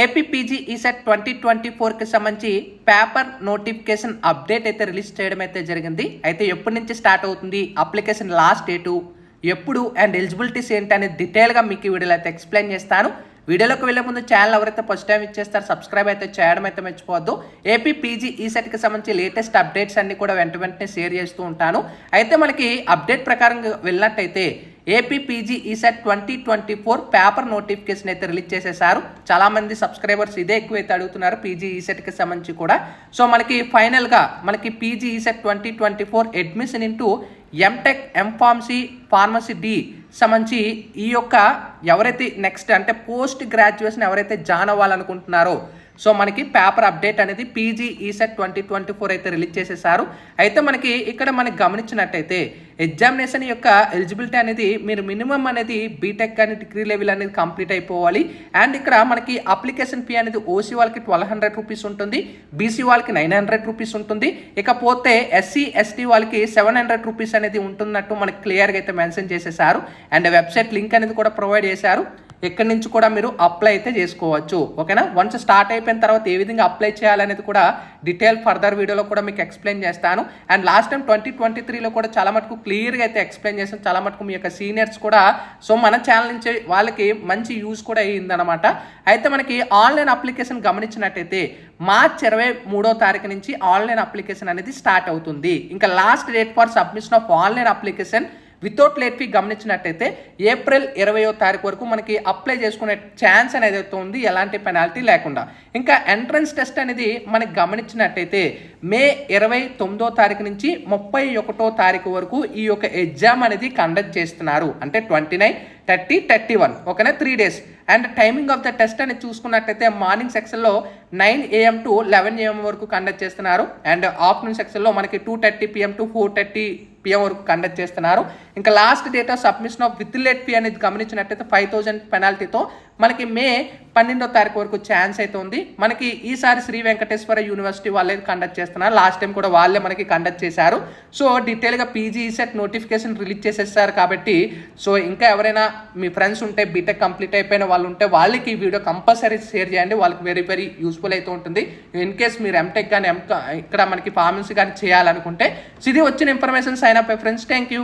AP PG ECET 2024కి సంబంధించి paper notification update అయితే release చేయడం అయితే జరిగింది. అయితే ఎప్పటి నుంచి స్టార్ట్ అవుతుంది, అప్లికేషన్ లాస్ట్ డేటు ఎప్పుడు అండ్ ఎలిజిబిలిటీస్ ఏంటి అనేది డీటెయిల్గా మీకు ఈ వీడియోలో అయితే ఎక్స్ప్లెయిన్ చేస్తాను. వీడియోలోకి వెళ్ళే ముందు ఛానల్ ఎవరైతే ఫస్ట్ టైం ఇచ్చేస్తారో సబ్స్క్రైబ్ అయితే చేయడం అయితే మర్చిపోవద్దు. ఏపీ పీజీ ఈసెట్కి సంబంధించి లేటెస్ట్ అప్డేట్స్ అన్ని కూడా వెంటనే షేర్ చేస్తూ ఉంటాను. అయితే మనకి అప్డేట్ ప్రకారం వెళ్ళినట్టయితే AP PG ECET 2024 paper notification అయితే రిలీజ్ చేసేసారు. చాలామంది సబ్స్క్రైబర్స్ ఇదే ఎక్కువ అయితే అడుగుతున్నారు పీజీ ఈసెట్కి సంబంధించి కూడా. సో మనకి ఫైనల్గా మనకి PG ECET 2024 admission into MTech pharmacy D సంబంధించి ఈ యొక్క ఎవరైతే నెక్స్ట్ అంటే పోస్ట్ గ్రాడ్యుయేషన్ ఎవరైతే జాయిన్ అవ్వాలనుకుంటున్నారో సో మనకి పేపర్ అప్డేట్ అనేది పీజీ ఈసెట్ 2024 అయితే రిలీజ్ చేసేసారు. అయితే మనకి ఇక్కడ మనకి గమనించినట్టయితే ఎగ్జామినేషన్ యొక్క ఎలిజిబిలిటీ అనేది మీరు మినిమం అనేది బీటెక్ కానీ డిగ్రీ లెవెల్ అనేది కంప్లీట్ అయిపోవాలి. అండ్ ఇక్కడ మనకి అప్లికేషన్ ఫీ అనేది ఓసీ వాళ్ళకి 1200 రూపీస్ ఉంటుంది, బీసీ వాళ్ళకి 900 రూపీస్ ఉంటుంది, ఇకపోతే ఎస్సీ ఎస్టీ వాళ్ళకి 700 రూపీస్ అనేది ఉంటున్నట్టు మనకి క్లియర్గా అయితే మెన్షన్ చేసేసారు. అండ్ వెబ్సైట్ లింక్ అనేది కూడా ప్రొవైడ్ చేశారు. ఎక్కడి నుంచి కూడా మీరు అప్లై అయితే చేసుకోవచ్చు. ఓకేనా, వన్స్ స్టార్ట్ అయిపోయిన తర్వాత ఏ విధంగా అప్లై చేయాలనేది కూడా డీటెయిల్ ఫర్దర్ వీడియోలో కూడా మీకు ఎక్స్ప్లెయిన్ చేస్తాను. అండ్ లాస్ట్ టైం 2023లో కూడా చాలా మటుకు క్లియర్గా అయితే ఎక్స్ప్లెయిన్ చేస్తాను. చాలా మటుకు మీ యొక్క సీనియర్స్ కూడా సో మన ఛానల్ నుంచి వాళ్ళకి మంచి యూజ్ కూడా అయ్యిందనమాట. అయితే మనకి ఆన్లైన్ అప్లికేషన్ గమనించినట్టయితే మార్చ్ 23వ తారీఖు నుంచి ఆన్లైన్ అప్లికేషన్ అనేది స్టార్ట్ అవుతుంది. ఇంకా last date for submission of online application without late fee గమనించినట్టయితే ఏప్రిల్ 20వ తారీఖు వరకు మనకి అప్లై చేసుకునే ఛాన్స్ అనేది అయితే ఉంది, ఎలాంటి పెనాల్టీ లేకుండా. ఇంకా ఎంట్రన్స్ టెస్ట్ అనేది మనకి గమనించినట్టయితే మే 29వ తారీఖు నుంచి 31వ తారీఖు వరకు ఈ యొక్క ఎగ్జామ్ అనేది కండక్ట్ చేస్తున్నారు. అంటే 29, 30, 31 ఓకేనా, 3 days. And timing of the test అనేది చూసుకున్నట్టయితే మార్నింగ్ సెక్షన్లో 9 AM to 11 AM వరకు కండక్ట్ చేస్తున్నారు. అండ్ ఆఫ్టర్నూన్ సెక్షన్లో మనకి 2:30 PM to 4:30 PM వరకు కండక్ట్ చేస్తున్నారు. ఇంకా last date of submission of with late fee అనేది గమనించినట్టయితే 5000 పెనాల్టీతో మనకి మే 12వ తారీఖు వరకు ఛాన్స్ అయితే ఉంది. మనకి ఈసారి శ్రీ వెంకటేశ్వర యూనివర్సిటీ వాళ్ళే కండక్ట్ చేస్తున్నారు. లాస్ట్ టైం కూడా వాళ్ళే మనకి కండక్ట్ చేశారు. సో డీటెయిల్గా పీజీ ఈసెట్ నోటిఫికేషన్ రిలీజ్ చేసేసారు కాబట్టి సో ఇంకా ఎవరైనా మీ ఫ్రెండ్స్ ఉంటే బీటెక్ కంప్లీట్ అయిపోయిన వాళ్ళు ఉంటే వాళ్ళకి ఈ వీడియో కంపల్సరీ షేర్ చేయండి. వాళ్ళకి వెరీ యూస్ఫుల్ అయితే ఉంటుంది. ఇన్ కేస్ మీరు ఎంటెక్ కానీ ఇక్కడ మనకి ఫార్మసీ కానీ చేయాలనుకుంటే ఇది వచ్చిన information sign up friends. Thank you.